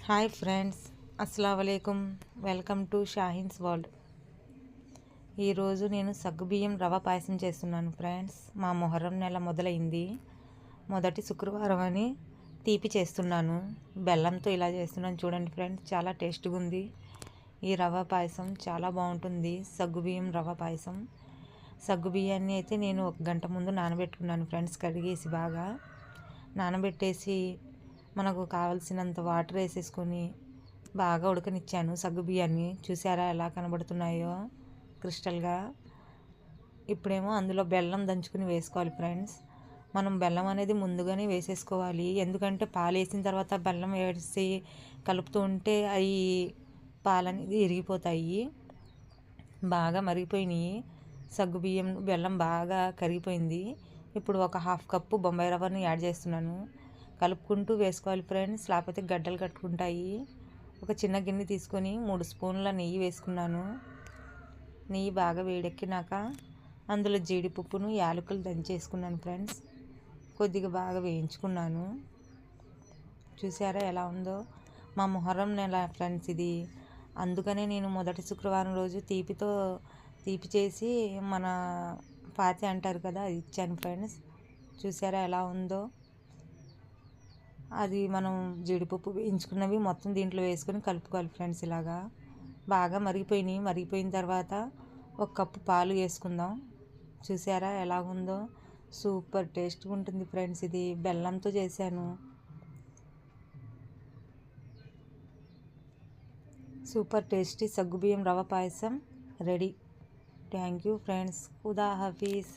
Hi friends, అస్సలాము అలైకుమ్. Welcome to Shaheen's world. ఈరోజు నేను సగ్గుబియ్యం రవ పాయసం చేస్తున్నాను ఫ్రెండ్స్. మా మొహర్రం నెల మొదలైంది. మొదటి శుక్రవారం అని తీపి చేస్తున్నాను. బెల్లంతో ఇలా చేస్తున్నాను చూడండి ఫ్రెండ్స్, చాలా టేస్ట్గా ఉంది. ఈ రవ పాయసం చాలా బాగుంటుంది. సగ్గుబియ్యం రవ పాయసం. సగ్గుబియ్యాన్ని అయితే నేను 1 గంట ముందు నానబెట్టుకున్నాను ఫ్రెండ్స్. కడిగేసి బాగా నానబెట్టేసి మనకు కావలసినంత వాటర్ వేసేసుకొని బాగా ఉడకనిచ్చాను. సగ్గుబియ్యాన్ని చూసారా ఎలా కనబడుతున్నాయో క్రిస్టల్గా. ఇప్పుడేమో అందులో బెల్లం దంచుకుని వేసుకోవాలి ఫ్రెండ్స్. మనం బెల్లం అనేది ముందుగానే వేసేసుకోవాలి, ఎందుకంటే పాలు వేసిన తర్వాత బెల్లం వేసి కలుపుతూ ఉంటే అవి పాలు అనేది ఇరిగిపోతాయి. బాగా మరిగిపోయినాయి. సగ్గుబియ్యం బెల్లం బాగా కరిగిపోయింది. ఇప్పుడు ఒక 1/2 కప్పు బొంబాయి రవ్వని యాడ్ చేస్తున్నాను. కలుపుకుంటూ వేసుకోవాలి ఫ్రెండ్స్, లేకపోతే గడ్డలు కట్టుకుంటాయి. ఒక చిన్న గిన్నె తీసుకొని 3 స్పూన్ల నెయ్యి వేసుకున్నాను. నెయ్యి బాగా వేడెక్కినాక అందులో జీడిపప్పును యాలకులు దంచేసుకున్నాను ఫ్రెండ్స్. కొద్దిగా బాగా వేయించుకున్నాను. చూసారా ఎలా ఉందో. మా మొహర్రం నెల ఫ్రెండ్స్ ఇది. అందుకనే నేను మొదటి శుక్రవారం రోజు తీపి చేసి మన పాతి అంటారు కదా, అది ఇచ్చాను ఫ్రెండ్స్. చూసారా ఎలా ఉందో. అది మనం జీడిపప్పు వేయించుకున్నవి మొత్తం దీంట్లో వేసుకొని కలుపుకోవాలి ఫ్రెండ్స్. ఇలాగా బాగా మరిగిపోయినాయి. మరిగిపోయిన తర్వాత 1 కప్పు పాలు వేసుకుందాం. చూసారా ఎలా ఉందో. సూపర్ టేస్ట్గా ఉంటుంది ఫ్రెండ్స్. ఇది బెల్లంతో చేశాను. సూపర్ టేస్టీ సగ్గుబియ్యం rava payasam ready. Thank you friends. ఖుదా హఫీజ్.